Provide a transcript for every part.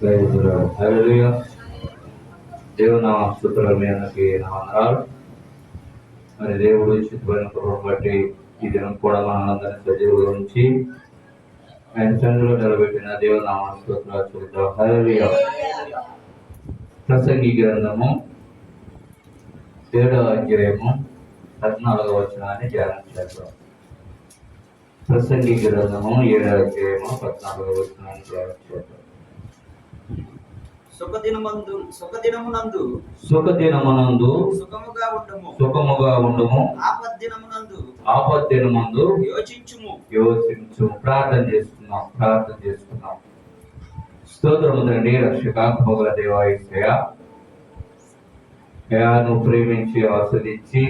హల్లెలూయా. దేవుని నామం స్తుతులకి నా వందనాలు. మరి దేవుడు చిత్రమైన కృపను బట్టి ఈ దినం కూడా మనందరినీ సజీవుగా ఉంచి ఆయన సన్నిధిలో నిలబెట్టిన దేవుని నామం స్తోత్రాలు చెల్లిద్దాం. హల్లెలూయా. ప్రసంగి గ్రంథము 7వ అధ్యాయము 14వ వచనాన్ని ధ్యానం చేద్దాం. ప్రసంగి గ్రంథము 7వ అధ్యాయము 14వ వచనాన్ని ధ్యానం చేద్దాం. సుఖదినమునందు సుఖముగా ఉండుము, ఆపద్దినమునందు యోచించుము. ప్రార్థన చేసుకున్నాం. స్తోత్రము తండ్రి, రక్షక కృపగల దేవా యేసయ్యా, నువ్వు ప్రేమించి ఆస్వాదించి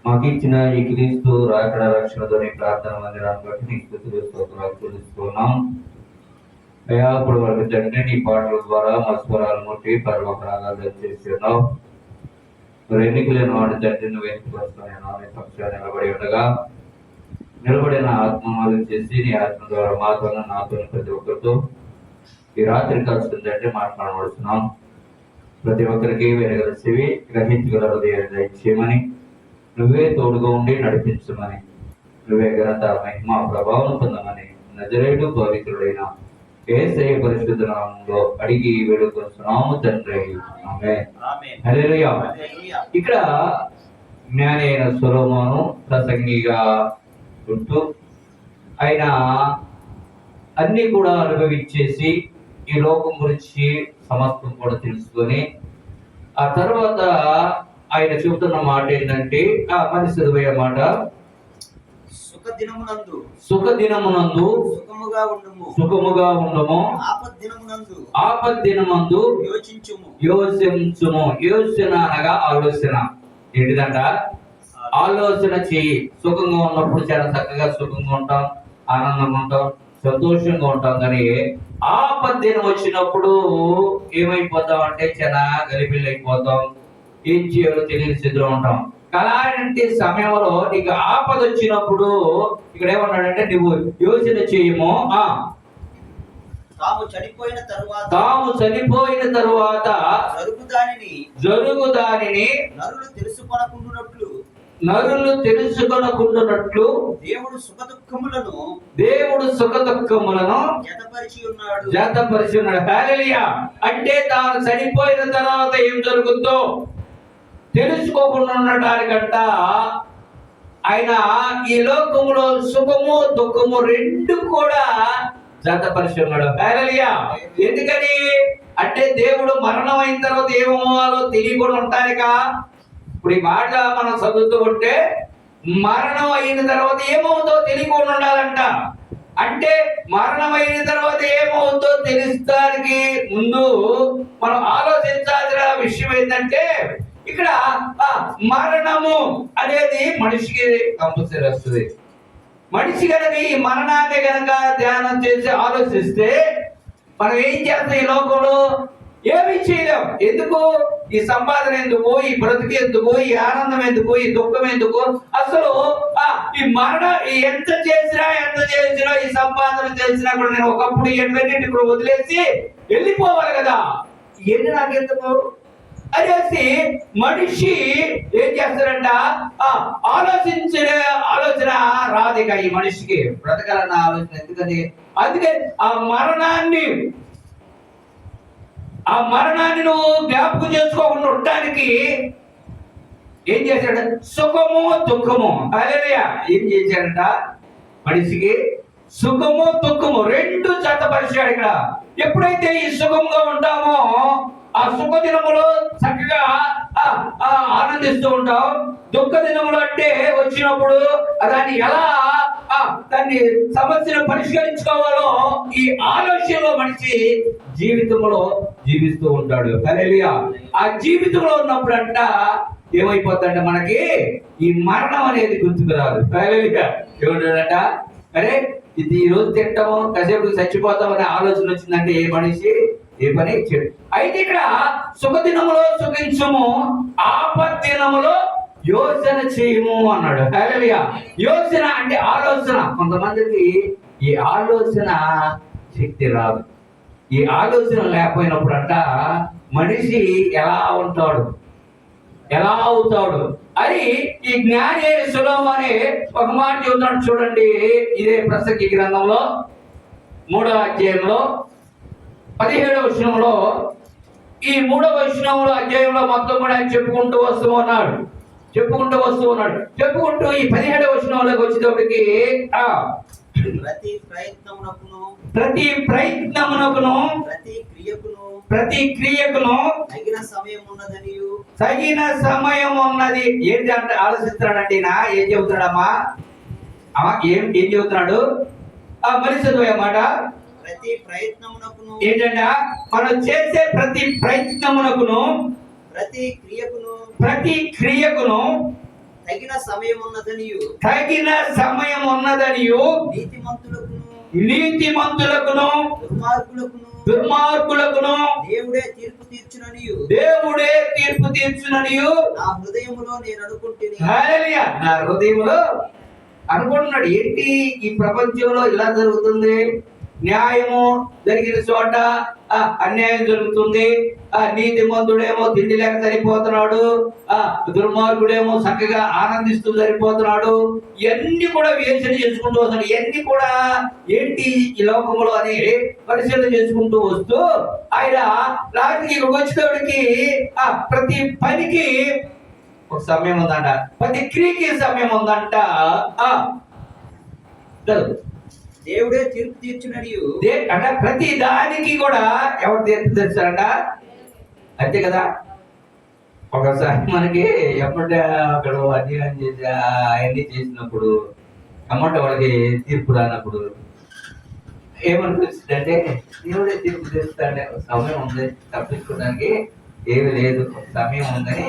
మాకిచ్చిన ఈ క్రీస్తు రాకడ రక్షణతోని ప్రార్థన మందిరాన్ని బట్టి నీకు స్తుతులు స్తోత్రాలు చెల్లిస్తున్నాం. అయ్యా, ఇప్పుడు వరకు తండ్రి నీ పాటల ద్వారా మా స్వరాలు ముట్టి పర్వక రాగాలు చేస్తున్నావు. మరి ఎన్నికలేని వాడి తండ్రి నువ్వు ఎన్నికలుస్తున్నాయి పక్షాన్ని నిలబడిన ఆత్మమాలు చేసి నీ ఆత్మ ద్వారా మాతో నాతో ప్రతి ఒక్కరితో ఈ రాత్రి కాల్సిన తండ్రి మాట్లాడబడుతున్నాం. ప్రతి ఒక్కరికి వెరగలసివి గ్రహించగల హృదయాన్ని దయచేయమని, నువ్వే తోడుగా ఉండి నడిపించమని, నువ్వే ఘనత మహిమ ప్రభావం పొందమని నజరేయుడు పవిత్రుడైన యేసయ్య పరిశుద్ధ నామములో అడిగి వేడుకొస్తున్నాము తండ్రి. ఆమేన్. హల్లెలూయా. ఇక్కడ జ్ఞాని అయిన సొలొమోను ప్రసంగిగా ఉంటూ ఆయన అన్ని కూడా అనుభవించేసి ఈ లోకం గురించి సమస్తం కూడా తెలుసుకొని ఆ తర్వాత ఆయన చెబుతున్న మాట ఏంటంటే, ఆ పరిశుద్ధమైన మాట, సుఖదినమునందు సుఖముగా ఉండుము, ఆపద్దినమందు యోచించుము. యోచన అనగా ఆలోచన. ఏంటిదంట? ఆలోచన చెయ్యి. సుఖంగా ఉన్నప్పుడు చాలా చక్కగా సుఖంగా ఉంటాం, ఆనందంగా ఉంటాం, సంతోషంగా ఉంటాం. కానీ ఆపద్దినం వచ్చినప్పుడు ఏమైపోతాం అంటే చాలా గలిబిల్లి అయిపోతాం, ఏం చేయాలో తెలియని స్థితిలో ఉంటాం. అలాంటి సమయంలో నీకు ఆపద వచ్చినప్పుడు ఇక్కడ ఏమన్నాడంటే, నువ్వు యోచన చేయము, తాము చనిపోయిన తరువాత జరుగు దానిని నరులు తెలుసుకొనకుండునట్లు దేవుడు సుఖ దుఃఖములను జతపరిచి ఉన్నాడు. హల్లెలూయా. అంటే తాను చనిపోయిన తర్వాత ఏం జరుగుతుందో తెలుసుకోకుండా ఉండటానికంట ఆయన ఈ లోకములో సుఖము దుఃఖము రెండు కూడా జతపరిచి ఉన్నాడు. హల్లెలూయా. ఎందుకని అంటే దేవుడు మరణం అయిన తర్వాత ఏమవ్వాలో తెలియకుండా ఉంటానిక. ఇప్పుడు ఈ మాట మనం చదువుతూ ఉంటే మరణం అయిన తర్వాత ఏమవుతుందో తెలియకుండా ఉండాలంట. అంటే మరణం అయిన తర్వాత ఏమవుతుందో తెలుస్తానికి ముందు మనం ఆలోచించాల్సిన విషయం ఏంటంటే, ఇక్కడ మరణము అనేది మనిషికి కంపల్సరీ వస్తుంది. మనిషి కనుక ఈ మరణాన్ని కనుక ధ్యానం చేసి ఆలోచిస్తే మనం ఏం చేస్తాం? ఈ లోకంలో ఏమీ చేయలేం. ఎందుకు? ఈ సంపాదన ఎందుకు, ఈ బ్రతుకు ఎందుకు, ఈ ఆనందం ఎందుకు, ఈ దుఃఖం ఎందుకు? అసలు ఈ మరణం ఎంత చేసినా ఈ సంపాదన చేసినా కూడా నేను ఒకప్పుడు ఎన్నింటి కూడా వదిలేసి వెళ్ళిపోవాలి కదా, ఎన్ని నాకెందుకు అనేసి మనిషి ఏం చేస్తారంట, ఆలోచించిన ఆలోచన రాదిక ఈ మనిషికి బ్రతకాలన్న ఆలోచన. ఎందుకని? అందుకే ఆ మరణాన్ని నువ్వు జ్ఞాపకం చేసుకోకుండా ఉండడానికి ఏం చేశాడు? సుఖము దుఃఖము. హల్లెలూయా. ఏం చేశాడంట? మనిషికి సుఖము దుఃఖము రెండు జతపరిచాడు. ఇక్కడ ఎప్పుడైతే ఈ సుఖంగా ఉంటామో ఆ సుఖ దినములో చక్కగా ఆనందిస్తూ ఉంటాం. దుఃఖ దినములు అంటే వచ్చినప్పుడు దాన్ని ఎలా దాన్ని సమస్యను పరిష్కరించుకోవాలో ఈ ఆలోచనలో మనిషి జీవితంలో జీవిస్తూ ఉంటాడు. హల్లెలూయా. ఆ జీవితంలో ఉన్నప్పుడు అంట ఏమైపోతుందంటే మనకి ఈ మరణం అనేది గుర్తుకు రాదు. హల్లెలూయా. ఏమంటాడంట, అరే ఇది ఈ రోజు తింటాము కాసేపు చచ్చిపోతామనే ఆలోచన వచ్చిందంటే ఏ మనిషి ఏ పని చేయడు. అయితే ఇక్కడ సుఖదినములో సుఖించుము, ఆపద్దినములో యోచన చేయము అన్నాడు. హల్లెలూయా. యోచన అంటే ఆలోచన. కొంతమందికి ఈ ఆలోచన శక్తి రాదు. ఈ ఆలోచన లేకపోయినప్పుడంట మనిషి ఎలా ఉంటాడు, ఎలా అవుతాడు అని ఈ జ్ఞాని అయిన సొలొమోను అనే ఒక మాట చెబుతున్నాడు. చూడండి, ఇదే ప్రసంగి గ్రంథంలో 3వ అధ్యాయంలో 17వ వచనంలో, ఈ 3వ అధ్యాయంలో మొత్తం కూడా ఆయన చెప్పుకుంటూ వస్తూ ఉన్నాడు. చెప్పుకుంటూ ఈ 17వ వచనంలోకి వచ్చేటప్పటికి ప్రతి ప్రయత్నమునకును ప్రతి క్రియకును తగిన సమయం ఉన్నదనియు తగిన సమయం ఉన్నది. ఏంటి అంటే ఆలోచిస్తున్నాడంటే ఈయన ఏం చెబుతున్నాడమ్మా? ఏం చెబుతున్నాడు? మరి చదువు మాట. ప్రతి ప్రయత్నమునకును ఏంటంట? మనం చేసే ప్రతి ప్రయత్నమునకును ప్రతి క్రియకును తగిన సమయం ఉన్నదనియు నీతిమంతులకును దుర్మార్గులకును దేవుడే తీర్పు తీర్చుననియు నా హృదయములో నేను అనుకుంటుని. హల్లెలూయా. నా హృదయంలో అనుకుంటున్నాడు. ఏంటి ఈ ప్రపంచంలో ఇలా జరుగుతుంది? న్యాయము జరిగిన చోట అన్యాయం జరుగుతుంది. నీతిమంతుడేమో తిండి లేక సరిపోతున్నాడు, దుర్మార్గుడేమో చక్కగా ఆనందిస్తూ సరిపోతున్నాడు. ఇవన్నీ కూడా వివేచన చేసుకుంటూ వస్తున్నాడు. ఇవన్నీ కూడా ఏంటి ఈ లోకంలో అని పరిశీలన చేసుకుంటూ వస్తూ ఆయన రాత్రికి ఇక్కడికి వచ్చేటప్పటికి ప్రతి పనికి ఒక సమయం ఉందంట, ప్రతి క్రియకి సమయం ఉందంట. దేవుడే తీర్పు తీర్చుననియు అంటే ప్రతి దానికి కూడా ఎవరు తీర్పు తీర్చారంట? అంతే కదా. ఒకసారి మనకి ఎప్పుడు అక్కడ అధ్యయనం చేసి అవన్నీ చేసినప్పుడు అమ్మట వాళ్ళకి తీర్పు రానప్పుడు ఏమనిపిస్తుంది అంటే, దేవుడే తీర్పు తీస్తాడే, సమయం ఉంది, తప్పించుకోవడానికి ఏమి లేదు, సమయం ఉందని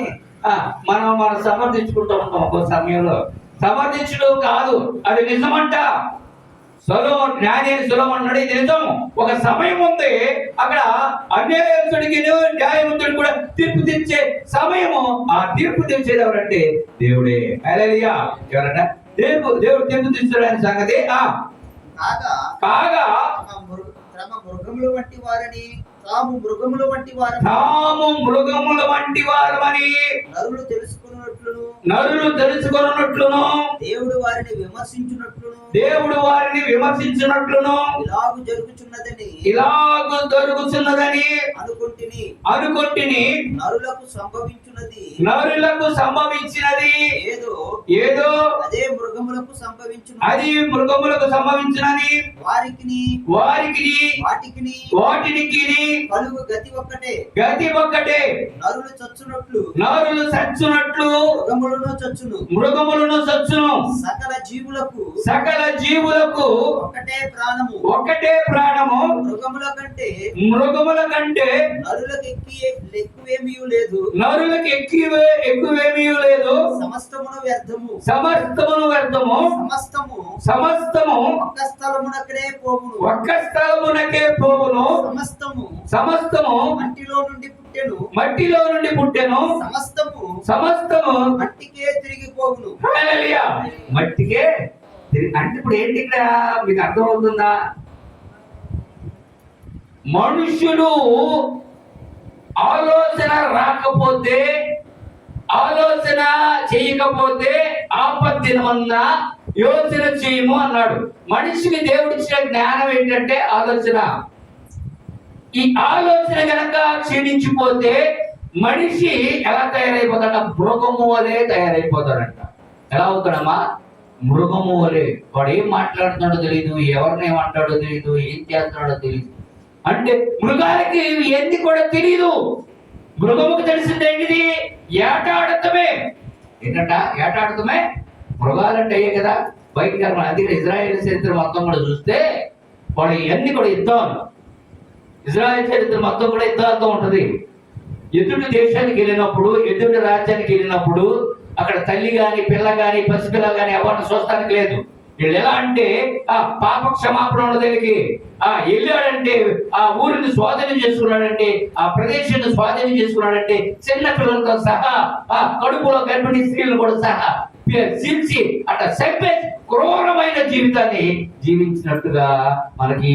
మనం సమర్థించుకుంటూ ఉంటాం. ఒక సమయంలో సమర్థించడం కాదు, అది నిజమంట. జ్ఞాని సొలొమోను అన్నాడు, ఇది నిజం. ఒక సమయం ఉంది, అక్కడ అన్యాయస్తుడికి న్యాయవంతుడికి కూడా తీర్పు తీర్చే సమయము. ఆ తీర్పు తీర్చేది ఎవరంటే దేవుడే. హల్లెలూయా. ఎవరంట? దేవుడు తీర్పు తీర్చడానికి సంగతి. కాగా తాము మృగముల వంటి వారమని నరులు తెలుసుకొనున్నట్లును దేవుడు వారిని విమర్శించున్నట్లును ఇలాగు జరుగుచున్నదని అనుకుంటిని. నరులకు సంభవించినది ఏదో అదే మృగములకు సంభవించినది. వాటికి కలుగు గతి ఒక్కటే. నరులు చచ్చునట్లు మృగములను చచ్చును. సకల జీవులకు ఒకటే ప్రాణము. మృగముల కంటే నరులకు ఎక్కువేమీ లేదు. సమస్తమును వ్యర్థము. సమస్తము ఒక్క స్థలమునకే పోవును. సమస్తము మట్టిలో నుండి పుట్టెను. సమస్తము మట్టికే తిరిగి పోవును. హల్లెలూయా. మట్టికే అంటే ఇప్పుడు ఏంటి ఇక్కడ మీకు అర్థమవుతుందా? మనుషులు ఆలోచన రాకపోతే, ఆలోచన చేయకపోతే ఆపత్తినమన్నా యోచన చేయము అన్నాడు. మనిషికి దేవుడిచ్చిన జ్ఞానం ఏంటంటే ఆలోచన. ఈ ఆలోచన గనక క్షీణించిపోతే మనిషి ఎలా తయారైపోతాడ? మృగము వలె తయారైపోతాడంట. ఎలా అవుతాడమ్మా? మృగము వలె. వాడు ఏం మాట్లాడుతున్నాడో తెలియదు, ఎవరిని ఏమంటాడో తెలియదు, ఏం చేస్తున్నాడో తెలియదు. అంటే మృగాలకి ఎన్ని కూడా తెలియదు. మృగముకు తెలిసింది ఏంటిది? ఏటాడటమే. ఏంటంట? ఏటాడటమే. మృగాలంటే అయ్యే కదా భయంకరమైన. అందుకే ఇజ్రాయేల్ చరిత్ర మొత్తం కూడా చూస్తే వాడు ఇవన్నీ కూడా యుద్ధాలు. ఇజ్రాయేల్ చరిత్ర మొత్తం కూడా యుద్ధాలతో ఉంటది. ఎదుటి దేశానికి వెళ్ళినప్పుడు, ఎదుటి రాజ్యానికి వెళ్ళినప్పుడు అక్కడ తల్లి గాని పిల్ల గాని పసిపిల్ల గాని ఎవరిని చూస్తానికి లేదు. వీళ్ళు ఎలా అంటే పాప క్షమాపణ దగ్గరికి వెళ్ళాడంటే, ఆ ఊరిని స్వాధీనం చేసుకున్నాడంటే, ఆ ప్రదేశాన్ని స్వాధీనం చేసుకున్నాడంటే చిన్న పిల్లలతో సహా కడుపులో గర్భిణీ స్త్రీలను కూడా సహా చీల్చి అట్లా చంపే క్రూరమైన జీవితాన్ని జీవించినట్టుగా మనకి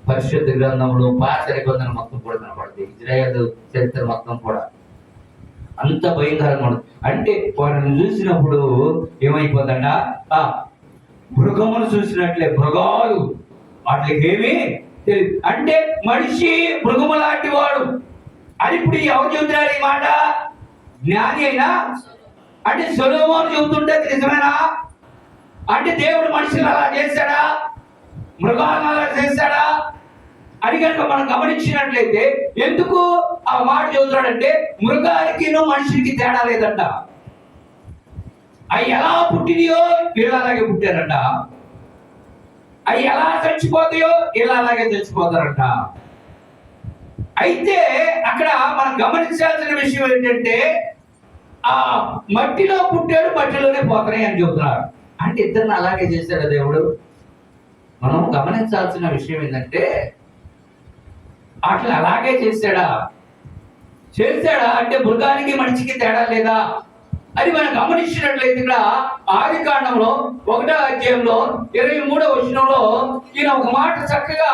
పరిశుద్ధ గ్రంథంలో పాత నిబంధన మొత్తం కూడా కనపడుతుంది. ఇజ్రాయేల్ చరిత్ర మొత్తం కూడా అంత భయంకరంగా ఉండదు. అంటే వారిని చూసినప్పుడు ఏమైపోతుందంట, ఆ మృగమును చూసినట్లే, మృగాలు వాటికి ఏమీ తెలియదు. అంటే మనిషి మృగము లాంటి వాడు అని ఇప్పుడు ఎవరు చెబుతున్నారు ఈ మాట? జ్ఞాని అయినా అంటే సొలొమోను చెబుతుంటే నిజమేనా? అంటే దేవుడు మనుషులు అలా చేశాడా, మృగాలను అలా చేశాడా అని కనుక మనం గమనించినట్లయితే ఎందుకు ఆ మాట చెబుతున్నాడంటే మృగానికి మనిషికి తేడా లేదంట. అవి ఎలా పుట్టినాయో వీళ్ళు అలాగే పుట్టారంట, అవి ఎలా చచ్చిపోతాయో వీళ్ళు అలాగే చచ్చిపోతారంట. అయితే అక్కడ మనం గమనించాల్సిన విషయం ఏంటంటే ఆ మట్టిలో పుట్టాడు మట్టిలోనే పోతున్నాయి అని చెబుతున్నారు. అంటే ఇద్దరిని అలాగే చేశాడు దేవుడు. మనం గమనించాల్సిన విషయం ఏంటంటే అట్లా అలాగే చేశాడా అంటే మృగానికి మనిషికి తేడా లేదా అని మనం గమనించినట్లయితే ఇక్కడ ఆదికాండంలో 1వ అధ్యాయంలో 23వ వచనంలో ఈయన ఒక మాట చక్కగా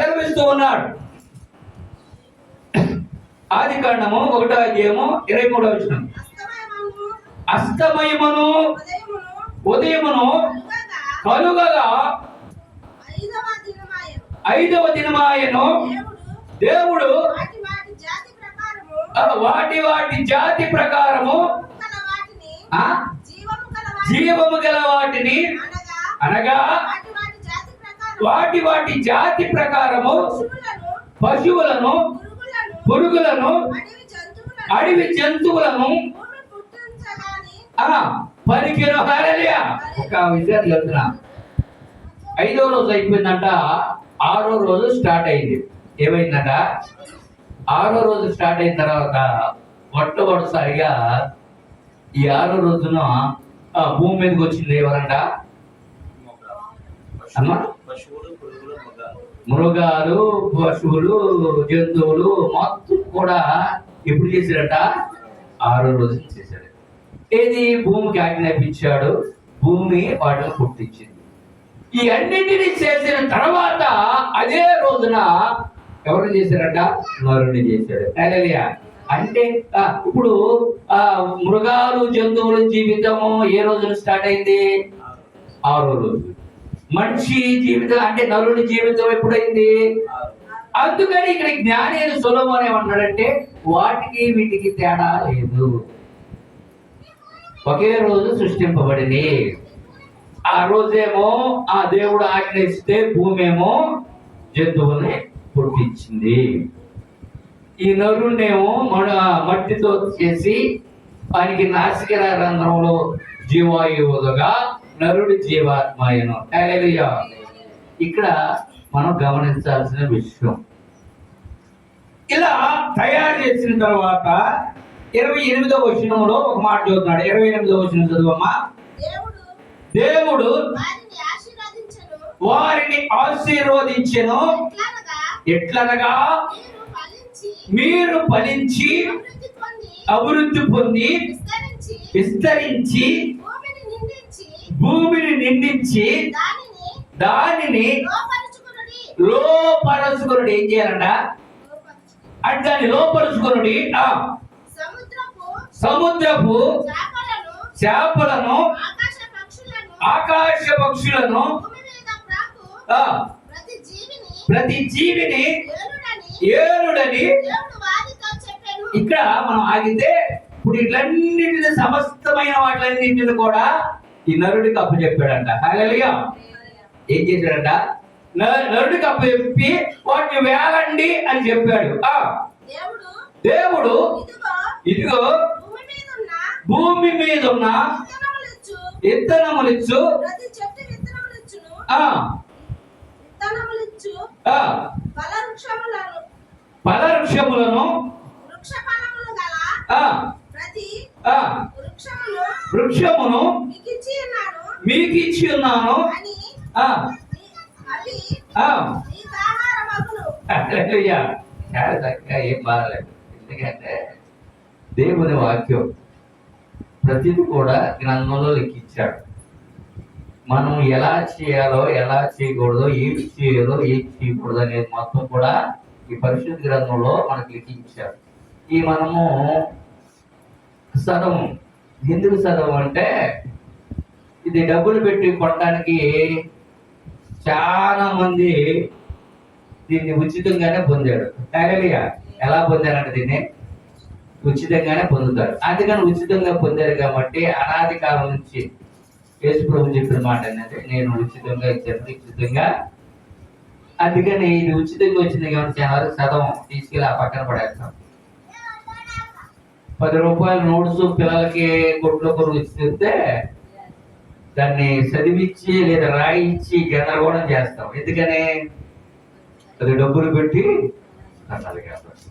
చదివిస్తూ ఉన్నాడు. ఆదికాండము 1వ అధ్యాయము 23వ వచనం. అస్తమయమును ఉదయమును కలుగగా 5వ దినమాయను దేవుడు వాటి జాతి ప్రకారము జీవము గల వాటిని అనగా వాటి జాతి ప్రకారము పశువులను, పురుగులను, అడవి జంతువులను పలికిన. హల్లెలూయా. ఒక విషయం చెప్తున్నా, 5వ రోజు అయిపోయిందంట, 6వ రోజు స్టార్ట్ అయింది. ఏమైందంట, 6వ రోజు స్టార్ట్ అయిన తర్వాత మొట్టమొదటిసారిగా ఈ 6వ రోజున భూమి మీదకి వచ్చింది ఎవరంట? అమ్మా, మృగాలు, పశువులు, జంతువులు మొత్తం కూడా ఎప్పుడు చేశాడట? 6వ రోజు చేశాడు. ఏది? భూమికి ఆజ్ఞాపించాడు, భూమి వాటిని పుట్టించింది. ఈ అన్నింటినీ చేసిన తర్వాత అదే రోజున ఎవరు చేశారట? నరుని చేశాడు. హల్లెలూయా. అంటే ఇప్పుడు మృగాలు, జంతువుల జీవితము ఏ రోజున స్టార్ట్ అయింది? 6వ రోజు. మనిషి జీవితం అంటే నరుని జీవితం ఎప్పుడైంది? అందుకని ఇక్కడ జ్ఞాని అయిన సొలొమోను ఏమన్నాడంటే వాటికి వీటికి తేడా లేదు, ఒకే రోజు సృష్టింపబడింది. ఆ రోజేమో ఆ దేవుడు ఆజ్ఞ ఇస్తే భూమి ఏమో జంతువుని పుట్టించింది. ఈ నరుణ్ణేమో మట్టితో చేసి వానికి నాసిక రంధ్రంలో జీవాయువులుగా నరుడి జీవాత్మయను. హల్లెలూయా. ఇక్కడ మనం గమనించాల్సిన విషయం, ఇలా తయారు చేసిన తర్వాత 28వ వచనంలో ఒక మాట చదువుతున్నాడు. 28వ వచనం చదువమ్మా. దేవుడు వారిని ఆశీర్వదించెను. ఎట్లనగా మీరు ఫలించి అభివృద్ధి పొంది విస్తరించి భూమిని నిండించి దానిని లోపరచుకునుడి. ఏం చేయాలంట అంటే దాన్ని లోపరుచుకునుడి. సముద్రపు చేపలను, ఆకాశ పక్షులను, ప్రతి జీవిని ఏలుడని. ఇక్కడ మనం ఆగితే ఇప్పుడు ఇట్లన్నింటిని, సమస్తమైన వాటిలన్నింటిని కూడా ఈ నరుడికి అప్పచెప్పాడంట. హల్లెలూయా. ఏం చేశాడంట? నరుడికి అప్పచెప్పి వాటిని వేలండి అని చెప్పాడు. దేవుడు ఇదిగో భూమి మీద ఉన్న విత్తనములిచ్చు ఫలవృక్షములను వృక్షమును మీకు ఇచ్చి ఉన్నాను. చాలా చక్కగా, ఏం బాధలేదు. ఎందుకంటే దేవుని వాక్యం ప్రతిది కూడా గ్రంథంలో లెక్కించాడు. మనం ఎలా చేయాలో ఎలా చేయకూడదో, ఏం చేయాలో ఏం చేయకూడదు అనేది మొత్తం కూడా ఈ పరిశుద్ధ గ్రంథంలో మనకి లిఖించారు. ఈ మనము చదవం. ఎందుకు చదవం అంటే ఇది డబ్బులు పెట్టి కొనడానికి చాలా మంది దీన్ని ఉచితంగానే పొందాడు. హల్లెలూయా. ఎలా పొందారంటే దీన్ని ఉచితంగానే పొందుతారు. అందుకని ఉచితంగా పొందారు కాబట్టి అనాది కాలం నుంచి యేసు ప్రభు చెప్పిన మాట ఏంటంటే నేను ఉచితంగా ఇచ్చాను, ఉచితంగా. అందుకని ఇది ఉచితంగా వచ్చింది కాబట్టి చాలా వరకు చదవం, తీసుకెళ్ళి ఆ పక్కన పడేస్తాం. 10 రూపాయల నోట్స్ పిల్లలకి కొట్లో కొరకు ఇస్తే దాన్ని చదివించి లేదా రాయించి గందరగోళం చేస్తాం. ఎందుకని అది డబ్బులు పెట్టి అన్నది కాబట్టి.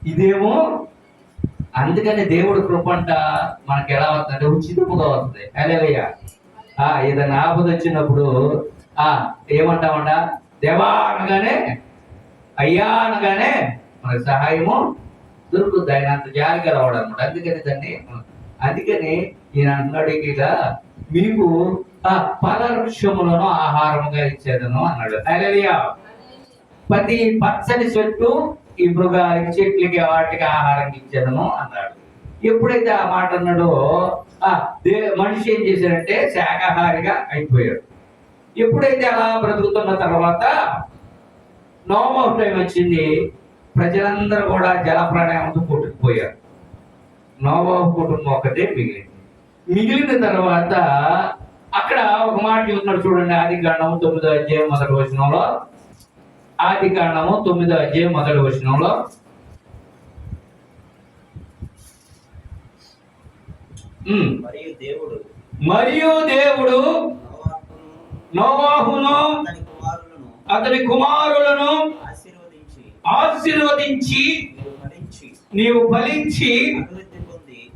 ఇదేమో అందుకని దేవుడి కృపంట మనకి ఎలా వస్తుందంటే ఉచితముగా వస్తుంది. హల్లెలూయా. ఏదైనా ఆపద వచ్చినప్పుడు ఏమంటామంట, దేవా అనగానే, అయ్యా అనగానే మనకి సహాయము దొరుకుతుంది. ఆయన అంత జాలిగా రావడం అనమాట. అందుకని ఈయన అన్నాడు, ఇక మీకు ఫలవృక్షములను ఆహారముగా ఇచ్చేదను అన్నాడు. హల్లెలూయా. ప్రతి పచ్చని చెట్టు ఈ మృగాలకి, చెట్లకి, వాటికి ఆహారం ఇచ్చేదను అన్నాడు. ఎప్పుడైతే ఆ మాట అన్నాడో మనిషి ఏం చేశాడంటే శాకాహారిగా అయిపోయాడు. ఎప్పుడైతే అలా బ్రతుకుతున్న తర్వాత నోవహు టైం వచ్చింది. ప్రజలందరూ కూడా జల ప్రళయంతో కొట్టుకుపోయారు. నోవహు కుటుంబం ఒకటే మిగిలిన తర్వాత అక్కడ ఒక మాట చూస్తున్నాడు చూడండి. ఆదికాండము 9వ అధ్యాయం 1వ వచనంలో, ఆదికాండము 9వ అధ్యాయం 1వ వచనంలో, మరియు దేవుడు నోవహును అతని కుమారులను ఆశీర్వదించి నీవు ఫలించి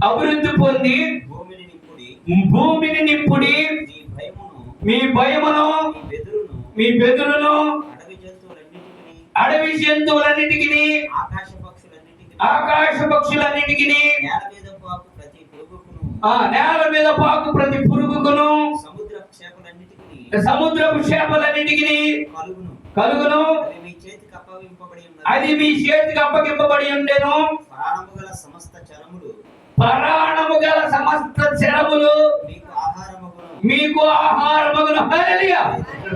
అభివృద్ధి పొంది భూమిని నింపుడి, మీ భయమును మీ బెదురును అడవి జంతువులన్నిటికి ఆకాశ పక్షులన్నిటికి నేల మీద పాకు ప్రతి పురుగుకును సముద్రపు చేపలన్నిటికి కలుగును. అది మీ చేతికి అప్పగింపబడి ఉండెను. ప్రాణము గల సమస్త చరములు మీకు ఆహారమగును. హల్లెలూయా.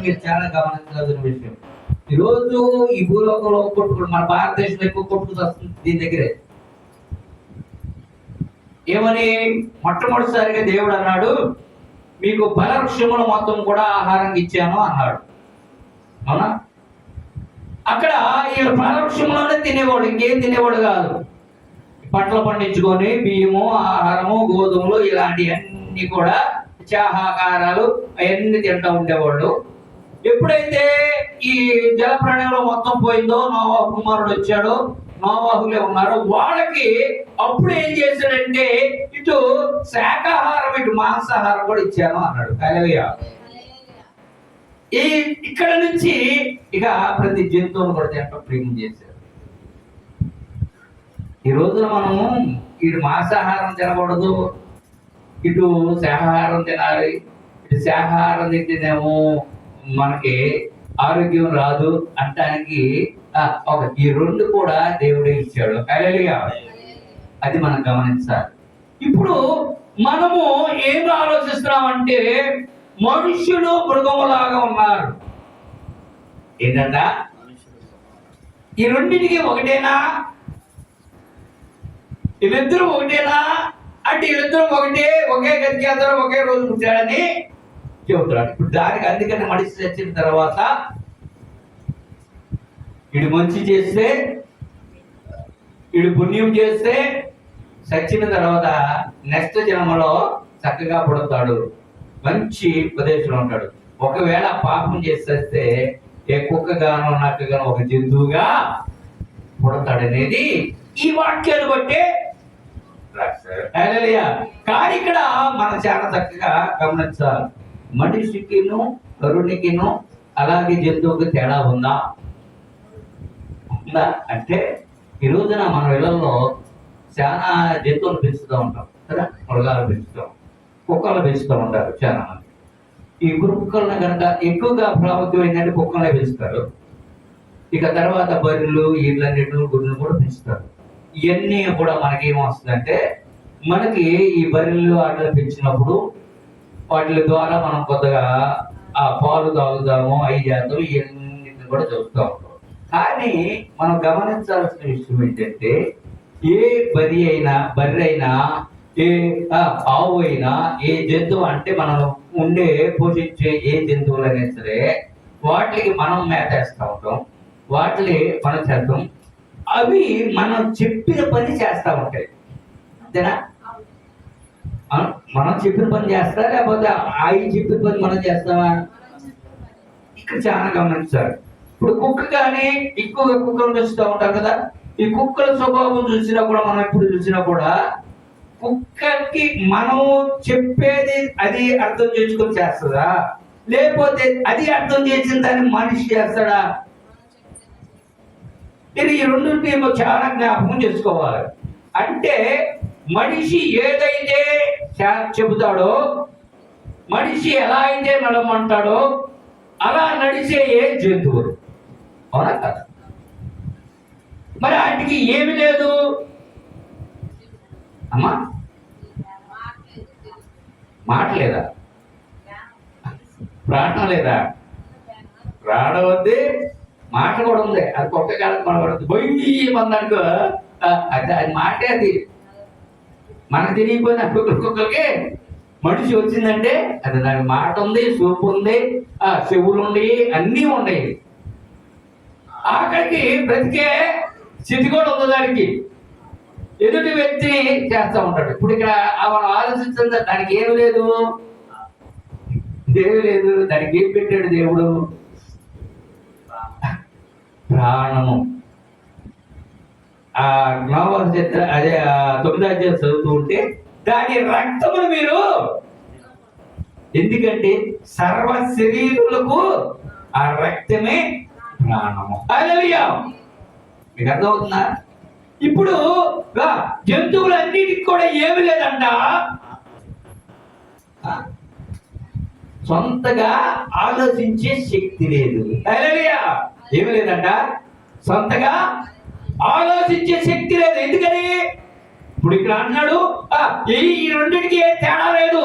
మీరు చాలా గమనించాల్సిన విషయం, ఈరోజు ఈ భూలోకంలో కొట్టుకుంటు, మన భారతదేశంలో ఎక్కువ కొట్టుకు వస్తుంది దీని దగ్గరే. ఏమని? మొట్టమొదటిసారిగా దేవుడు అన్నాడు, మీకు ఫలవృక్షములు మొత్తం కూడా ఆహారం ఇచ్చాను అన్నాడు. అవునా? అక్కడ ఈ ఫలవృక్షంలోనే తినేవాడు, ఇంకేం తినేవాడు కాదు. పంటలు పండించుకొని బియ్యము, ఆహారము, గోధుమలు ఇలాంటివన్నీ కూడా చాహాకారాలు అవన్నీ తింటూ ఉండేవాళ్ళు. ఎప్పుడైతే ఈ జల ప్రళయంలో మొత్తం పోయిందో, నోవహు కుమారుడు వచ్చాడు, నోవహులే ఉన్నారు, వాళ్ళకి అప్పుడు ఏం చేశాడంటే ఇటు శాకాహారం ఇటు మాంసాహారం కూడా ఇచ్చాను అన్నాడు. హల్లెలూయా. ఇక్కడ నుంచి ఇక ప్రతి జంతువును కూడా తింటూ ప్రేమ చేశారు. ఈ రోజున మనము ఇటు మాంసాహారం తినకూడదు, ఇటు శాకాహారం తినాలి. ఇటు శాకాహారం తింటేనేమో మనకి ఆరోగ్యం రాదు అంటానికి ఈ రెండు కూడా దేవుడే ఇచ్చాడు. హల్లెలూయా. అది మనం గమనించాలి. ఇప్పుడు మనము ఏం ఆలోచిస్తున్నామంటే మనుష్యులు మృగములాగా ఉన్నారు. ఏంటంట? ఈ రెండింటికి ఒకటేనా? వీళ్ళిద్దరూ ఒకటేనా అంటే వీళ్ళిద్దరూ ఒకటే, ఒకే గదికి అందరూ ఒకే రోజు పుట్టాడని చెబుతున్నాడు. ఇప్పుడు దానికి అందుకని మనిషి చచ్చిన తర్వాత ఇడు మంచి చేస్తే, ఇడు పుణ్యం చేస్తే, చచ్చిన తర్వాత నెక్స్ట్ జన్మలో చక్కగా పుడతాడు, మంచి ప్రదేశంలో ఉంటాడు. ఒకవేళ పాపం చేసేస్తే ఏ కుక్కగానో నక్కగానో ఒక జంతువుగా పుడతాడనేది ఈ వాక్యాలు బట్టే రాశారు. హల్లెలూయా. కానీ ఇక్కడ మనం చాలా చక్కగా గమనించాలి, మనిషికిను కరుణికిను అలాగే జంతువుకి తేడా ఉందా అంటే, ఈ రోజున మన ఇళ్లలో చాలా జంతువులు పెంచుతూ ఉంటాం కదా. మృగాలు పెంచుతాం, కుక్కలు పెంచుతూ ఉంటారు చాలా మంది. ఈ కుక్కలను కనుక ఎక్కువగా ప్రాముఖ్యం ఏంటంటే కుక్కలనే పెంచుతారు. ఇక తర్వాత బర్రెలు, ఈళ్ళన్నిటి గుడ్లు కూడా పెంచుతారు. ఇవన్నీ కూడా మనకి ఏమొస్తుందంటే, మనకి ఈ బర్రెలు ఆటలు పెంచినప్పుడు వాటి ద్వారా మనం కొత్తగా ఆ పాలు తాగుతాము, అవి చేస్తాము, ఇవన్నీ కూడా చూస్తూ ఉంటాం. కానీ మనం గమనించాల్సిన విషయం ఏంటంటే, ఏ బర్రె అయినా ఏ ఆవు అయినా, ఏ జంతువు అంటే మనం ఉండే పోషించే ఏ జంతువులైనా సరే వాటికి మనం మేతేస్తూ ఉంటాం, వాటిని మనం చేస్తాం. అవి మనం చెప్పిన పని చేస్తూ ఉంటాయి, అంతేనా? మనం చెప్పిన పని చేస్తా, లేకపోతే అవి చెప్పిన పని మనం చేస్తామా? ఇక్కడ చాలా గమనించాలి. ఇప్పుడు కుక్క కానీ ఎక్కువగా కుక్కలు పెంచుతూ ఉంటారు కదా. ఈ కుక్కల స్వభావం చూసినా కూడా, మనం ఎప్పుడు చూసినా కూడా కుక్కకి మనం చెప్పేది అది అర్థం చేసుకొని చేస్తుందా, లేకపోతే అది అర్థం చేసిన దాన్ని మనిషి చేస్తాడా? ఇది ఈ రెండింటిని చాలా జ్ఞాపకం చేసుకోవాలి. అంటే మనిషి ఏదైతే చెబుతాడో, మనిషి ఎలా అయితే నడమంటాడో అలా నడిచే ఏ జంతువులు, అవునా కదా? మరి వాటికి ఏమి లేదు అమ్మా, మాట లేదా, ప్రాణం లేదా? ప్రాణం ఉంది, మాట కూడా ఉంది. అది కుక్క కాలకు మనబడుతుంది. బొయ్యి మందనుకో, అది మాటే. అది మనకు తెలియకపోయినా కుక్కలకి మనిషి వచ్చిందంటే అది దానికి మాట ఉంది, చూపు ఉంది, చెవులు ఉన్నాయి, అన్నీ ఉన్నాయి. ఆఖరికి బ్రతికే స్థితి కూడా ఉంది దానికి. ఎదుటి వ్యక్తి చేస్తూ ఉంటాడు. ఇప్పుడు ఇక్కడ మనం ఆలోచించింది, దానికి ఏమి లేదు, ఏమి లేదు. దానికి ఏం పెట్టాడు దేవుడు? ప్రాణము. ఆ నోవహు చరిత్ర, అదే 9వ అధ్యాయం చదువుతూ ఉంటే, దాని రక్తమును మీరు, ఎందుకంటే సర్వ శరీరులకు ఆ రక్తమే ప్రాణము. హల్లెలూయా! మీకు అర్థమవుతుందా? ఇప్పుడు జంతువులన్నిటికి కూడా ఏమి లేదంట, సొంతగా ఆలోచించే శక్తి లేదు. హల్లెలూయా! ఏమి లేదంట, సొంతగా ఆలోచించే శక్తి లేదు. ఎందుకని? ఇప్పుడు ఇక్కడ అంటున్నాడు, ఈ రెండింటికి ఏ తేడా లేదు,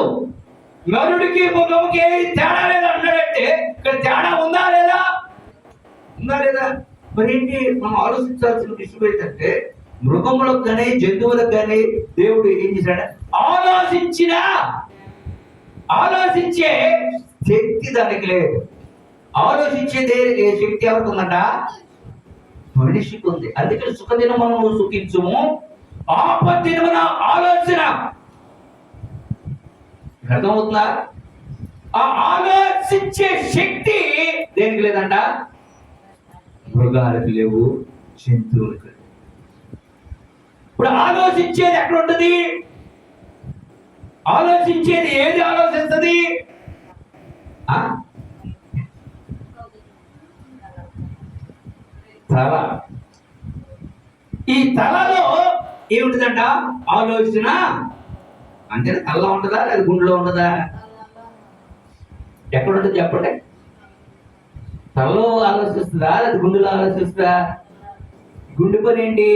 నరుడికి మృగముకి ఏ తేడా లేదు అన్నాడంటే ఇక్కడ తేడా ఉందా లేదా? ఉందా లేదా? మరి ఏంటి మనం ఆలోచించాల్సిన విషయం ఏంటంటే, మృగములకు కానీ జంతువులకు కానీ దేవుడు ఏం చేశాడు? ఆలోచించే శక్తి దానికి లేదు. ఆలోచించేదే శక్తి ఎవరికి ఉందంట? మనిషికి ఉంది. అందుకని సుఖదినమును సుఖించుము, ఆపద్దినమున ఆలోచన. అర్థమవుతుందా? ఆ ఆలోచించే శక్తి దేనికి లేదంట? మృగాలకు లేవు, జంతువులకు. ఇప్పుడు ఆలోచించేది ఎక్కడ ఉంటుంది? ఆలోచించేది ఏది ఆలోచిస్తుంది? తల. ఈ తలలో ఏముంటుందంట? ఆలోచన. అంటే తలలో ఉంటుందా, లేదా గుండెలో ఉంటుందా? ఎక్కడ ఉంటుంది చెప్పండి? తలలో ఆలోచిస్తుందా, లేదా గుండెలో ఆలోచిస్తుందా? గుండె పని ఏంటి?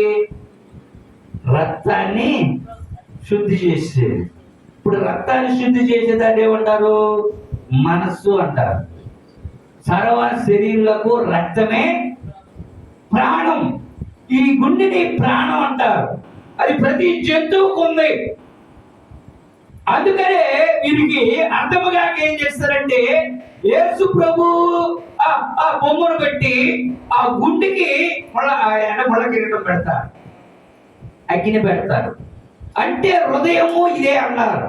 రక్తాన్ని శుద్ధి చేసేది. ఇప్పుడు రక్తాన్ని శుద్ధి చేసేదాన్ని ఏమంటారు? మనస్సు అంటారు. సర్వ శరీరులకు రక్తమే ప్రాణం. ఈ గుండెని ప్రాణం అంటారు. అది ప్రతి జంతువుకు ఉంది. అందుకనే వీరికి అర్థముగా ఏం చేస్తారంటే, యేసు ప్రభు ఆ బొమ్మను పెట్టి ఆ గుండెకి ముళ్ళ కిరీటం పెడతారు, అగ్గిని పెడతారు. అంటే హృదయము ఇదే అన్నారు.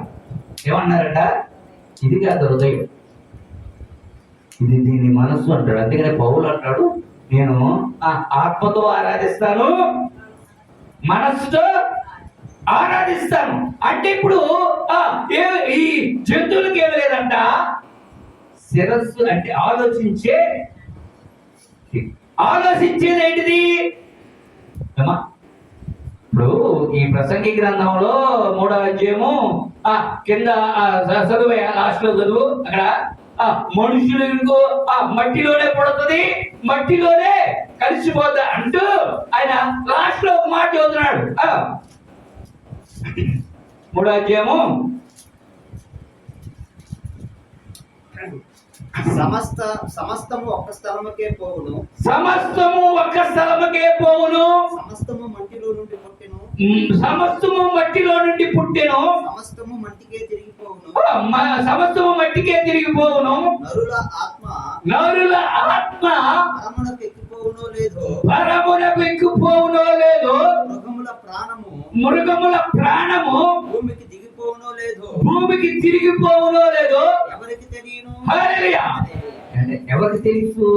ఏమన్నారట? ఇది కాదు హృదయం, ఇది దీని మనస్సు అంటాడు. అందుకనే పౌలు అంటాడు, నేను ఆత్మతో ఆరాధిస్తాను, మనస్సుతో ఆరాధిస్తాను. అంటే ఇప్పుడు ఈ జంతువులకు ఏమి లేదంట, శిరస్సు అంటే ఆలోచించేది ఏంటిది? ఇప్పుడు ఈ ప్రసంగి గ్రంథంలో 3వ అధ్యాయము కింద చదువు, లాస్ట్ లో చదువు. అక్కడ ఆ మనుషులు ఇంకో ఆ మట్టిలోనే పుడుతుంది, మట్టిలోనే కలిసిపోతా అంటూ ఆయన లాస్ట్ లో ఒక మాట చదువుతున్నాడు. 3వ అధ్యాయము సమస్తము ఒక్క స్థలముకే పోవును, సమస్తము ఒక్క స్థలముకే పోవును, సమస్తము మట్టిలో నుండి పుట్టెను, సమస్తము మట్టిలో నుండి పుట్టెను, సమస్తము మట్టికే తిరిగిపోవును, సమస్తము మట్టికే తిరిగిపోవును. నరుల ఆత్మ పరమునకు ఎక్కిపోవునో లేదో, పరమునకు ఎక్కిపోవునో లేదో, మృగముల ప్రాణము భూమికి దిగిపోవునో లేదో, భూమికి తిరిగిపోవునో లేదో ఎవరికి తెలియను. హల్లెలూయా. అంటే ఎవరికి తెలుసు?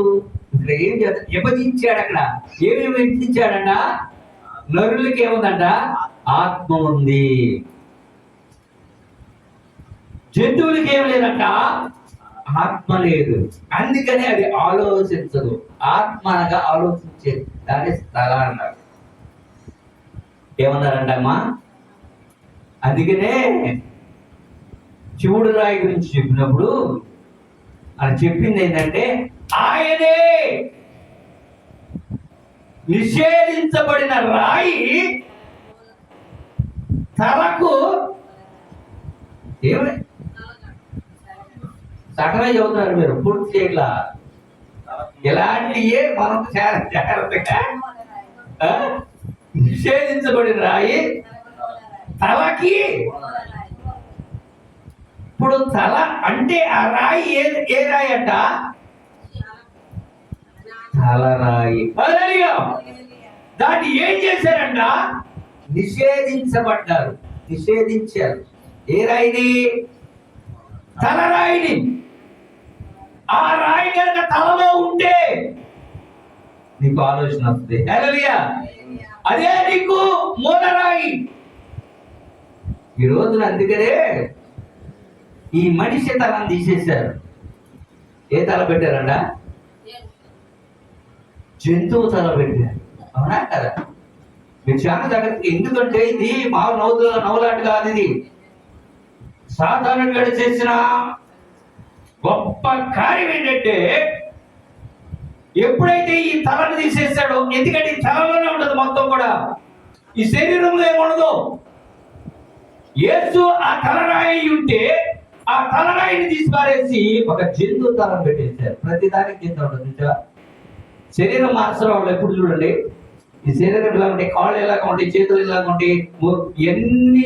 ఇక్కడ ఏం చేస్తా విభజించాడు, అక్కడ ఏమి విభజించాడంట? నరులకి ఏముందంట? ఆత్మ ఉంది. జంతువులకి ఏం లేదంట? ఆత్మ లేదు. అందుకని అది ఆలోచించదు. ఆత్మ అనగా ఆలోచించేది, దాని స్థల అన్నారు. ఏమన్నారంట అమ్మా? అందుకనే శివుడు రాయి గురించి చెప్పినప్పుడు ఆయన చెప్పింది ఏంటంటే, ఆయనే నిషేధించబడిన రాయి తలకు ఏమి సగమే చదువుతున్నారు మీరు, పూర్తి చేయట్లా. ఇలాంటియే మనం చాలా జాగ్రత్తగా నిషేధించబడిన రాయి తలకి. ఇప్పుడు తల అంటే ఆ రాయి ఏ రాయి అంట? తలరాయి. హల్లెలూయా. దాన్ని ఏం చేశారంట? నిషేధించబడ్డారు, నిషేధించారు. ఏ రాయిని? తలరాయిని. ఆ రాయి కనుక తలలో ఉంటే నీకు ఆలోచన వస్తుంది. హల్లెలూయా. అదే నీకు మూలరాయి. ఈ రోజున అందుకనే ఈ మనిషి తలను తీసేశారు. ఏ తల పెట్టారంట? జంతువు తల పెట్టారు. అవునా కదా? మీరు చాలా జాగ్రత్తగా, ఎందుకంటే ఇది మామూలు నవ్వులాట కాదు. ఇది సాధారణంగా చేసిన గొప్ప కార్యం ఏంటంటే, ఎప్పుడైతే ఈ తలను తీసేసాడో, ఎందుకంటే ఈ తలలోనే ఉండదు మొత్తం కూడా, ఈ శరీరంలో ఏముండదు. యేసు ఆ తలరాయి ఉంటే ఆ తలరాయిని తీసి పారేసి ఒక జంతువు తలను పెట్టేశారు. ప్రతి దానికి కింద ఉంటుంది. శరీరం మార్చడం వాళ్ళు ఎప్పుడు చూడండి, ఈ శరీరం ఇలా ఉంటాయి, కాళ్ళు ఎలాగా ఉంటాయి, చేతులు ఎలాగా ఉంటాయి, ఎన్ని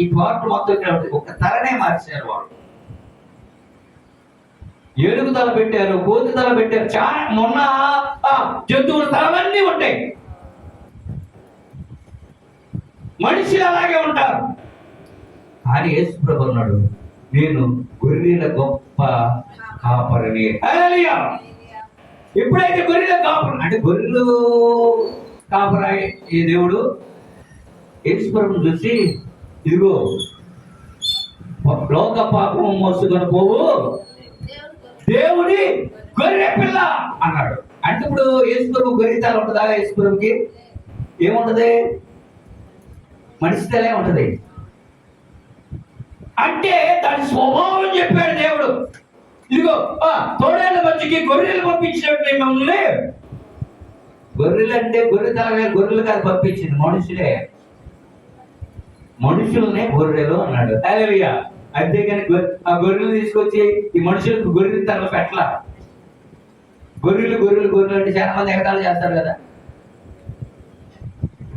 ఈ పార్ట్ మొత్తం ఇక్కడ ఉంటాయి. ఒక తలనే మార్చారు వాళ్ళు. ఏనుగు తల పెట్టారు, కోతి తల పెట్టారు, చాలా మొన్న జంతువుల తలలన్నీ ఉంటాయి. మనుషులు అలాగే ఉంటారు. కానీ యేసు ప్రభు అన్నాడు, నేను గొర్రెల గొప్ప కాపరిని. హల్లెలూయా. ఎప్పుడైతే గొర్రెల కాపరి అంటే గొర్రెలు కాపరాయి ఈ దేవుడు యేసు ప్రభువును చూసి, ఇదిగో లోక పాపం మోసుకొని పోవు దేవుడి గొర్రె పిల్ల అన్నాడు. అంటే ఇప్పుడు యేసు ప్రభు గొర్రె తల ఉంటుందా? యేసు ప్రభుకి ఏముంటది? మనిషి తలే ఉంటది. అంటే దాని స్వభావం చెప్పాడు దేవుడు. ఇదిగో తోడేళ్ల మధ్యకి గొర్రెలు పంపించినట్టు మిమ్మల్ని. గొర్రెలు అంటే గొర్రె తల, గొర్రెలు కాదు పంపించింది, మనుషులే. మనుషులనే గొర్రెలు అన్నాడు. హల్లెలూయా. అంతేగాని ఆ గొర్రెలు తీసుకొచ్చి ఈ మనుషులకు గొర్రెల తల పెట్టలా. గొర్రెలు గొర్రెలు గొర్రెలు అంటే చాలా మంది ఎగతాళి చేస్తారు కదా,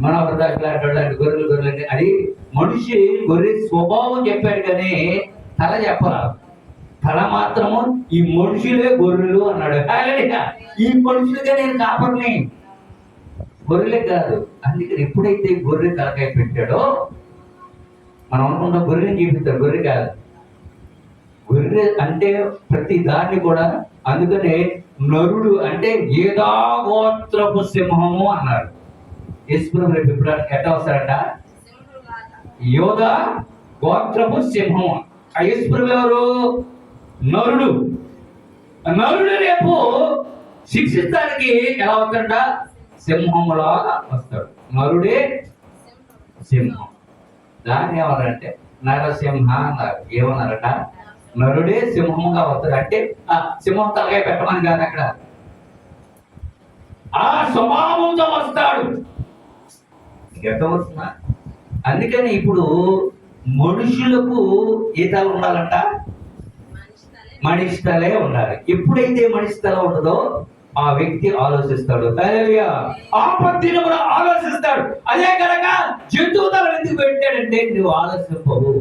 మనోహరదాసు గొర్రెలు గొర్రెలు అంటే అది మనిషి గొర్రె స్వభావం చెప్పాడు కానీ తల చెప్పరా. తల మాత్రము ఈ మనుషులే గొర్రెలు అన్నాడు. ఈ మనుషులుగా నేను కాపర్ని, గొర్రెలే కాదు. అందుకని ఎప్పుడైతే గొర్రె తలకాయ పెట్టాడో, మనం అనుకుంటాం గొర్రెని చూపిస్తారు, గొర్రె కాదు. గొర్రె అంటే ప్రతి దాన్ని కూడా, అందుకనే నరుడు అంటే యూదా గోత్రపు సింహము అన్నారు. యేసు రేపు ఎప్పుడు ఎట్లా వస్తాడంట? యూదా గోత్రపు సింహం. ఆ యేసు ఎవరు? నరుడు. నరుడు రేపు శిక్షించడానికి ఎలా వస్తాడంట? సింహంలాగా వస్తాడు. నరుడే సింహం. దాన్ని ఏమన్నారంటే నరసింహ అన్నారు. ఏమన్నారట? నరుడే సింహంగా వస్తాడు. అంటే ఆ సింహం తలకాయ పెట్టమని కాదు అక్కడ, ఆ స్వభావంతో వస్తాడు. ఎట్లా వస్తున్నా? అందుకని ఇప్పుడు మనుషులకు ఏ తల ఉండాలంట? మనిషి తలే ఉండాలి. ఎప్పుడైతే మనిషి తల ఉండదో ఆ వ్యక్తి ఆలోచిస్తాడు. హల్లెలూయా. ఆపత్తిని ఆలోచిస్తాడు. అదే కనుక జంతువు తల ఎందుకు పెట్టాడంటే నువ్వు ఆలోచింపవు.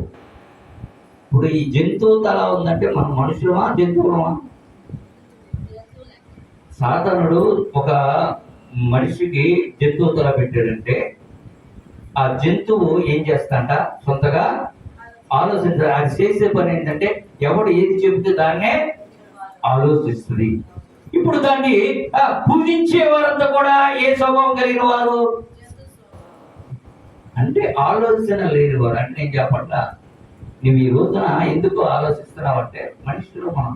ఇప్పుడు ఈ జంతువు తల ఉందంటే మనం మనుషులమా జంతువులమా? సాతానుడు ఒక మనిషికి జంతువు తల పెట్టాడంటే ఆ జంతువు ఏం చేస్తాంట? సొంతగా ఆలోచించాలి. అది చేసే పని ఏంటంటే ఎవడు ఏది చెబితే దాన్నే ఆలోచిస్తుంది. ఇప్పుడు దాన్ని పూజించే వారంతా కూడా ఏ స్వభావం కలిగిన వారు అంటే ఆలోచన లేని వారు. అంటే నేను చెప్పట్లా, నువ్వు ఈ రోజున ఎందుకు ఆలోచిస్తున్నావు అంటే మనుషులు మనం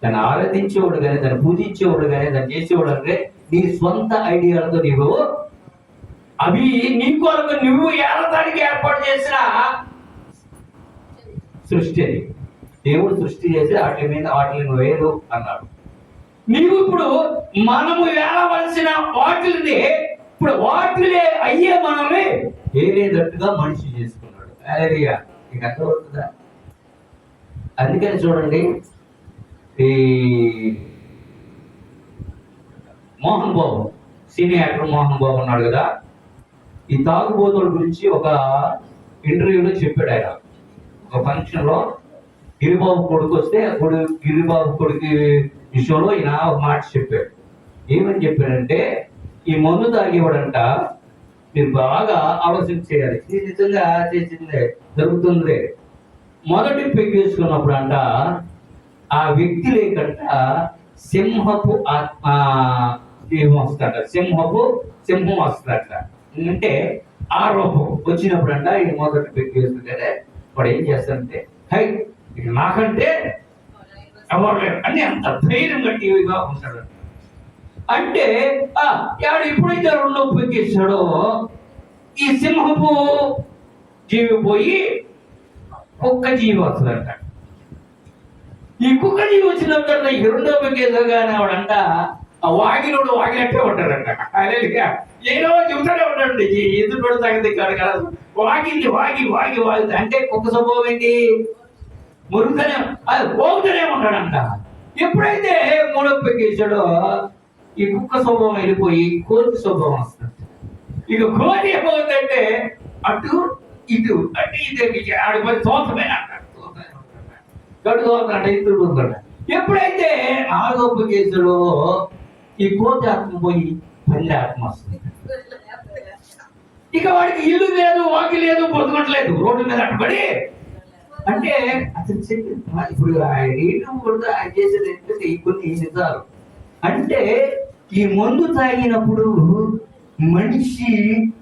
దాన్ని ఆరాధించేవాడు కానీ దాన్ని పూజించేవాడు కానీ దాన్ని చేసేవాడు అంటే నీ సొంత ఐడియాలతో నీవు అవి నీ కొరకు నువ్వు ఏలడానికి ఏర్పాటు చేసిన సృష్టి. అది దేవుడు సృష్టి చేసి వాటిని వేరు అన్నాడు. నీవు ఇప్పుడు మనము ఏలవలసిన వాటిని ఇప్పుడు వాటిలే అయ్యే మనమే ఏలేదట్టుగా మనిషి చేసుకున్నాడు. హల్లెలూయా. నీకు అర్థమవుతుందా? అందుకని చూడండి, ఈ మోహన్ బాబు, సీనియర్ యాక్టర్ మోహన్ బాబు ఉన్నాడు కదా, ఈ తాగుబోతుల గురించి ఒక ఇంటర్వ్యూలో చెప్పాడు. ఆయన ఒక ఫంక్షన్ లో గిరిబాబు కొడుకు వస్తే గిరిబాబు కొడుకు విషయంలో ఈయన ఒక మాట చెప్పాడు. ఏమని చెప్పాడంటే ఈ మందు తాగేవాడంట మీరు బాగా ఆలోచన చేయాలి. ఇది నిజంగా చేసిందే జరుగుతుంది. మొదటి పెగ్ వేసుకున్నప్పుడు అంట ఆ వ్యక్తి లేకంట సింహపు ఆత్మ వస్తాడ, సింహం వస్తాడట. అంటే ఆ రూపం వచ్చినప్పుడు అంట ఈ మొదటి పెగ్ వేసుకుంటే వాడు ఏం చేస్తాడంటే హై ఇక నాకంటే ఎవరు లేరు అని అంత ధైర్యంగా టీవీగా ఉంటాడు. అంటే ఆడు ఎప్పుడైతే రెండో పెగ్గేసాడో ఈ సింహపు జీవి పోయి కుక్క జీవి వస్తుందంట. ఈ కుక్క జీవి వచ్చిన తర్వాత ఈ రెండో పెగ్గేసగానే వాడంట వాగినోడు వాగినట్టే ఉంటాడంట. హల్లెలూయా. ఏదో చెబుతానే ఉంటాడు. ఎదురు పడి తగ్గది కాదు కదా, వాగింది వాగి వాగి వాగి అంటే కుక్క స్వభావం ఏంటి? మురుగుతూనే అది పోగుతూనే ఉంటాడంట. ఎప్పుడైతే మూడో పెగ్గేసాడో ఈ కుక్క స్వభావం వెళ్ళిపోయి కోతి స్వభావం వస్తుంది. ఇక కోతి ఏమవుతుందంటే అటు ఇటు అంటే ఇది ఆడిపోయి తోతమే అంటాడు. గడు తోతంట ఇతరుడు ఉంటాడు. ఎప్పుడైతే ఆరో పెగ్గేసాడో ఈ కోతి ఆత్మ పోయి పంది ఆత్మ వస్తుంది. ఇక వాడికి ఇల్లు లేదు, వాకి లేదు, బతుకట్లేదు, రోడ్డు మీద అట్టుబడి. అంటే అతను చెప్పి ఇప్పుడు ఆయన చేసేది ఏంటంటే కొన్ని నిజాలు. అంటే ఈ మందు తాగినప్పుడు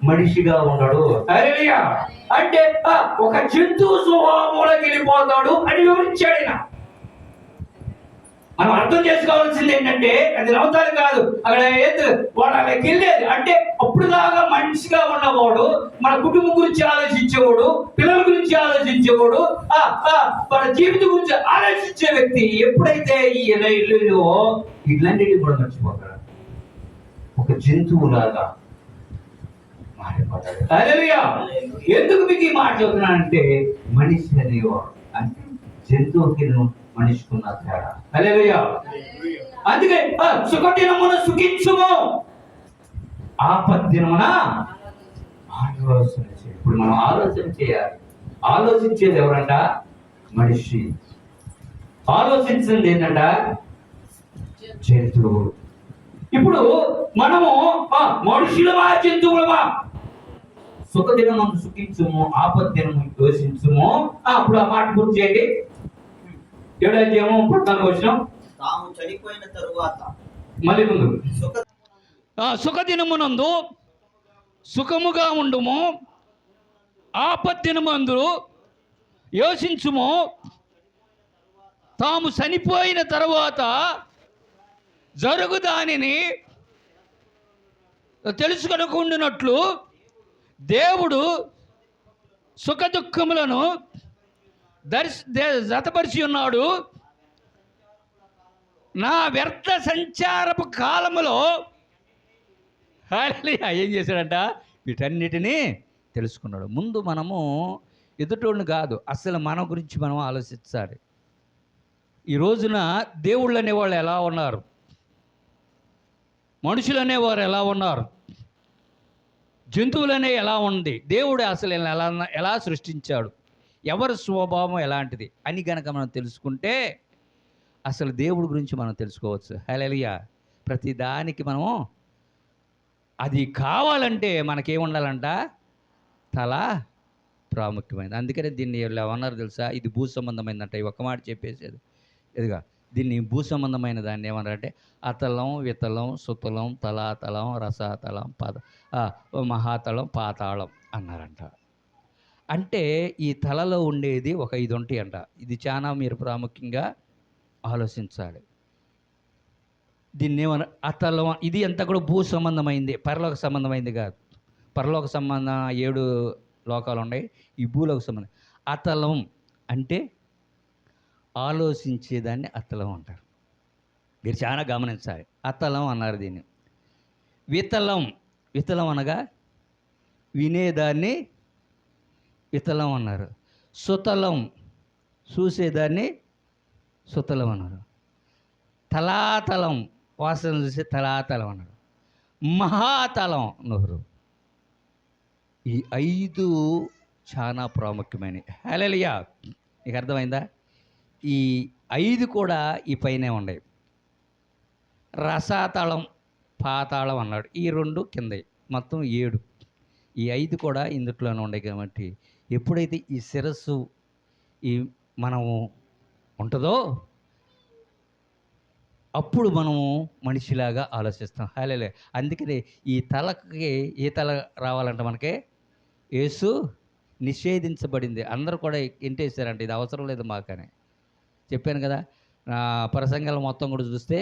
మనిషిగా ఉన్నాడు. హల్లెలూయా. అంటే ఒక జంతువు స్వభావంలోకి వెళ్ళిపోతాడు అని వివరించాడు ఆయన. మనం అర్థం చేసుకోవాల్సింది ఏంటంటే అది నవ్వుతారు కాదు, అక్కడ వాడు అలాకి వెళ్ళేది అంటే అప్పుడు దాకా మనిషిగా ఉన్నవాడు, మన కుటుంబం గురించి ఆలోచించేవాడు, పిల్లల గురించి ఆలోచించేవాడు, మన జీవితం గురించి ఆలోచించే వ్యక్తి ఎప్పుడైతే ఈ ఇల్లు ఇట్లాంటివి కూడా మర్చిపోతాడు, ఒక జంతువులాగా మారిపోతాడు. హల్లెలూయా. ఎందుకు మీకు ఈ మాట చెబుతున్నానంటే మనిషి అనేవాడు అంటే జంతువుకి మనిషికున్న తేడా. హల్లెలూయా. అందుకే సుఖదినమున సుఖించుము, ఆపద్దినమున ఆలోచన చేయాలి. ఇప్పుడు మనం ఆలోచన చేయాలి. ఆలోచించేది ఎవరంట? మనిషి. ఆలోచించింది ఏంటంట? జంతువు. ఇప్పుడు మనము మనుషులమా జంతువులమా? సుఖదినమును సుఖించుము, ఆపద్దినము యోచించుము. అప్పుడు ఆ మాట పూర్తి చేయండి. 7వ అధ్యాయం 14వ వచనం. తాము చనిపోయిన తరువాత మళ్ళీ ముందు సుఖదినమునందు సుఖముగా ఉండుము, ఆపద్దినమందు యోచించుము. తాము చనిపోయిన తరువాత జరుగు దానిని తెలుసుకొనకుండునట్లు దేవుడు సుఖ దుఃఖములను జతపరిచి ఉన్నాడు. నా వ్యర్థ సంచారపు కాలములో హల్లెలూయా ఏం చేశాడంట? వీటన్నిటినీ తెలుసుకున్నాడు. ముందు మనము ఎదుటోళ్ళని కాదు, అసలు మన గురించి మనం ఆలోచించాలి. ఈ రోజున దేవుళ్ళు అనేవాళ్ళు ఎలా ఉన్నారు, మనుషులు అనేవారు ఎలా ఉన్నారు, జంతువులనే ఎలా ఉంది, దేవుడు అసలు ఎలా సృష్టించాడు, ఎవరి స్వభావం ఎలాంటిది అని గనక మనం తెలుసుకుంటే అసలు దేవుడి గురించి మనం తెలుసుకోవచ్చు. హల్లెలూయా. ప్రతి దానికి మనము అది కావాలంటే మనకేముండాలంట? తల ప్రాముఖ్యమైనది. అందుకనే దీన్ని ఇలా ఉన్నారు తెలుసా, ఇది భూ సంబంధమైందంట. ఈ ఒక్క మాట చెప్పేసేది ఇదిగా, దీన్ని భూ సంబంధమైన దాన్ని ఏమన్నారంటే అతలం, వితలం, సుతలం, తలాతలం, రసాతలం, మహాతలం, పాతాళం అన్నారంట. అంటే ఈ తలలో ఉండేది ఒక 5 ఉంటాయంట. ఇది చాలా మీరు ప్రాముఖ్యంగా ఆలోచించాలి. దీన్ని ఏమన్నా అతలం, ఇది అంతా కూడా భూ సంబంధమైంది, పరలోక సంబంధమైంది కాదు. పరలోక సంబంధం 7 లోకాలు ఉన్నాయి, ఈ భూలోక సంబంధం. అతలం అంటే ఆలోచించేదాన్ని అతలం అంటారు. మీరు చాలా గమనించాలి. అతలం అన్నారు దీన్ని. వితలం, వితలం అనగా వినేదాన్ని వితలం అన్నారు. సుతలం, చూసేదాన్ని సుతలం అన్నారు. తలాతలం, వాసన చూసే తలాతలం అన్నారు. మహాతలం, నోరు. ఈ 5 చాలా ప్రాముఖ్యమైనవి. హల్లెలూయా. నీకు అర్థమైందా? ఈ 5 కూడా ఈ పైనే ఉన్నాయి. రసాతలం, పాతాళం అన్నాడు. ఈ 2 కింద, మొత్తం 7. ఈ 5 కూడా ఇందుట్లోనే ఉన్నాయి. కాబట్టి ఎప్పుడైతే ఈ శిరస్సు ఈ మనము ఉంటుందో అప్పుడు మనము మనిషిలాగా ఆలోచిస్తాం. హల్లెలూయా. అందుకని ఈ తలకి ఏ తల రావాలంటే మనకి యేసు నిషేధించబడింది. అందరూ కూడా ఎంటేసారంటే ఇది అవసరం లేదు మాకని చెప్పాను కదా. ప్రసంగాలు మొత్తం కూడా చూస్తే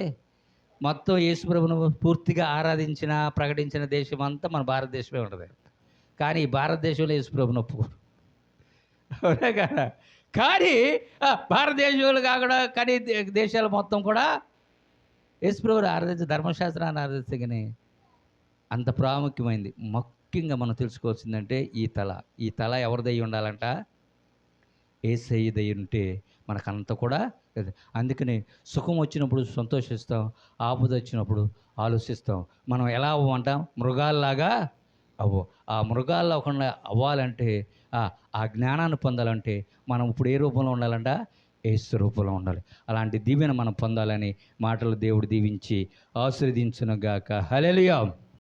మొత్తం యేసు ప్రభువును పూర్తిగా ఆరాధించిన, ప్రకటించిన దేశం అంతా మన భారతదేశమే ఉంటుంది. కానీ ఈ భారతదేశంలో యేసు ప్రభువును ఒప్పుకోరు. అవునా కదా? కానీ భారతదేశంలో కాకుండా కానీ దేశాలు మొత్తం కూడా యేసు ప్రభువును ఆరాధించే, ధర్మశాస్త్రాన్ని ఆరాధిస్తే కానీ అంత ప్రాముఖ్యమైంది. ముఖ్యంగా మనం తెలుసుకోవాల్సిందంటే ఈ తల ఎవరిదై ఉండాలంట? యేసయ్యదై ఉంటే మనకంత కూడా. అందుకని సుఖం వచ్చినప్పుడు సంతోషిస్తాం, ఆపద వచ్చినప్పుడు ఆలోచిస్తాం. మనం ఎలా అవ్వంటాం? మృగాల్లాగా అవ్వు. ఆ మృగాల్లో అవ్వకుండా అవ్వాలంటే, ఆ జ్ఞానాన్ని పొందాలంటే మనం ఇప్పుడు ఏ రూపంలో ఉండాలంట? యేసు రూపంలో ఉండాలి. అలాంటి దీవెన మనం పొందాలని మాటలు దేవుడు దీవించి ఆశీర్వదించునుగాక. హల్లెలూయా.